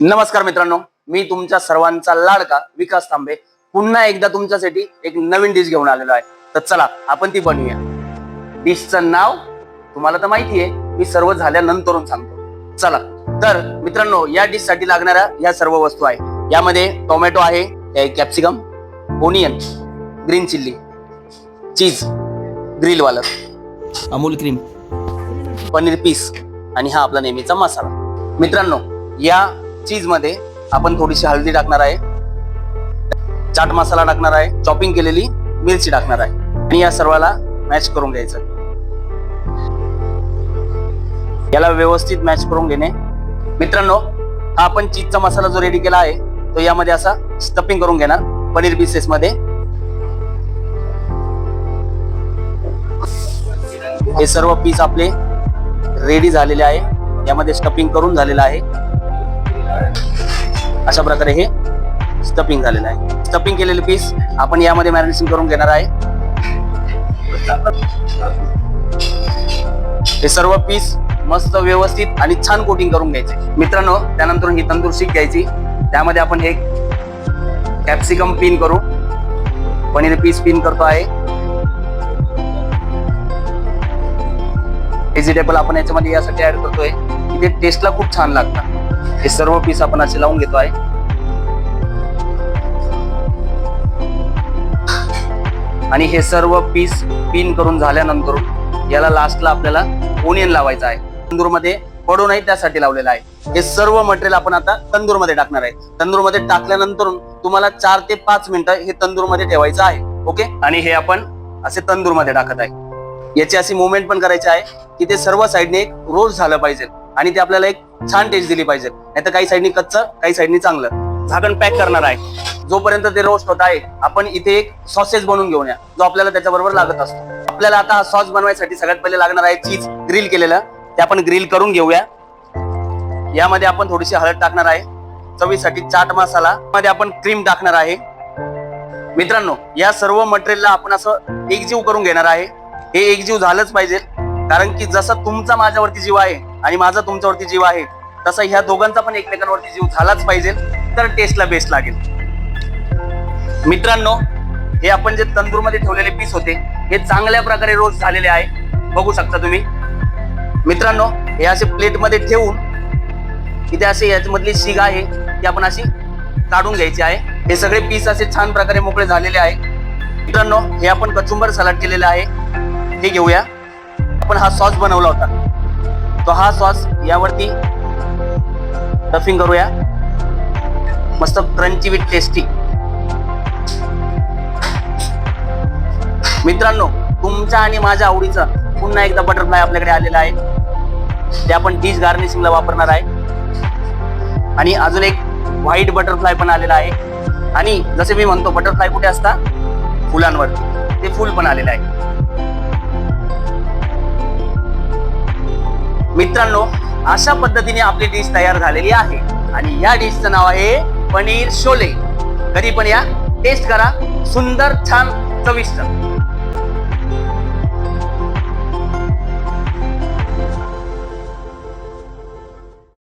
नमस्कार मित्रांनो, मी तुमच्या सर्वांचा लाडका विकास तांबे पुन्हा एकदा तुमच्यासाठी एक नवीन डिश घेऊन आलेलो आहे. तर चला आपण ती बनवूया. डिशचं नाव तुम्हाला तर माहिती आहे, मी सर्व झाल्यानंतरून सांगतो. चला तर मित्रांनो, या डिश साठी लागणाऱ्या या सर्व वस्तू आहे. यामध्ये टोमॅटो आहे, capsicum, onion, green chilli, cheese grill वाला, अमूल क्रीम, पनीर पीस आणि हा आपला नेहमीचा मसाला. मित्रांनो, या चीज मध्ये आपण थोडीशी हळदी टाकणार आहे, चाट मसाला टाकणार आहे, चॉपिंग केलेली मिरची टाकणार आहे आणि या सर्वाला मॅच करून घ्यायचं. याला व्यवस्थित मॅच करून घेणे. मित्रांनो, हा आपण चीजचा मसाला जो रेडी केला आहे तो यामध्ये असा स्टफिंग करून घेणार पनीर पीसेस मध्ये. हे सर्व पीस आपले रेडी झालेले आहे, यामध्ये स्टफिंग करून झालेलं आहे. अशा प्रकारे हे स्टफिंग झालेलं आहे. स्टफिंग केलेले पीस आपण यामध्ये मॅरिनेशन करून घेणार आहे. हे सर्व पीस मस्त व्यवस्थित आणि छान कोटिंग करून घ्यायचे. मित्रांनो, त्यानंतर ही तंदूर शीख घ्यायची. त्यामध्ये आपण हे कॅप्सिकम पिन करू, पनीर पीस पिन करतो आहे. व्हेजिटेबल आपण याच्यामध्ये यासाठी ऍड करतोय की ते टेस्टला खूप छान लागतं. हे सर्व पीस आपण असे लावून घेतो आहे. आणि हे सर्व पीस पिन करून झाल्यानंतर याला लास्टला आपल्याला ओनियन लावायचं आहे. तंदूर मध्ये पडू नाही त्यासाठी लावलेलं आहे. हे सर्व मटेरियल आपण आता तंदूर मध्ये टाकणार आहे. तंदूर मध्ये टाकल्यानंतर तुम्हाला 4 ते 5 मिनिटं हे तंदूर मध्ये ठेवायचं आहे. ओके. आणि हे आपण असे तंदूर मध्ये टाकत आहे. याची अशी मुवमेंट पण करायची आहे की ते सर्व साईडने एक रोस्ट झालं पाहिजे आणि ते आपल्याला एक छान टेस्ट दिली पाहिजे. नाही तर काही साईडनी कच्चं, काही साईडनी चांगलं. झाकण पॅक करणार आहे. जोपर्यंत ते रोस्ट होत आहे, आपण इथे एक सॉसेस बनवून घेऊन या, जो आपल्याला त्याच्याबरोबर लागत असतो. आपल्याला आता हा सॉस बनवायसाठी सगळ्यात पहिले लागणार आहे चीज ग्रिल केलेलं. ते आपण ग्रिल करून घेऊया. यामध्ये आपण थोडीशी हळद टाकणार आहे, चवीसाठी चाट मसाला, मध्ये आपण क्रीम टाकणार आहे. मित्रांनो, या सर्व मटेरियलला आपण असं एकजीव करून घेणार आहे. हे एकजीव झालंच पाहिजे, कारण की जसं तुमचा माझ्यावरती जीव आहे आणि माझा तुमच्यावरती जीव आहे, तसा ह्या दोघांचा पण एकमेकांवरती जीव झालाच पाहिजे, तर टेस्टला बेस्ट लागेल. मित्रांनो, हे आपण जे तंदूर मध्ये ठेवलेले पीस होते हे चांगल्या प्रकारे रोस्ट झालेले आहे, बघू शकता तुम्ही. मित्रांनो, हे असे प्लेट मध्ये ठेवून इथे असे याच्यामधली शीग आहे ती आपण अशी काढून घ्यायची आहे. हे सगळे पीस असे छान प्रकारे मोकळे झालेले आहे. मित्रांनो, हे आपण कचुंबर सलाड केलेलं आहे, हे घेऊया. आपण हा सॉस बनवला होता, तो हा सॉस यावरती स्टफिंग करूया. मस्त क्रंची विथ टेस्टी. मित्रांनो, तुमच्या आणि माझ्या आवडीचा पुन्हा एकदा बटरफ्लाय आपल्याकडे आलेला आहे. ते आपण डिश गार्निशिंगला वापरणार आहे. आणि अजून एक व्हाईट बटरफ्लाय पण आलेला आहे. आणि जसे मी म्हणतो, बटरफ्लाय कुठे असता? फुलांवरती. ते फुल पण आलेलं आहे. मित्रांनो, अशा पद्धतीने आपली डिश तयार झालेली आहे आणि या डिशचं नाव आहे पनीर शोले. कधी पण या, टेस्ट करा. सुंदर, छान, चविष्ट.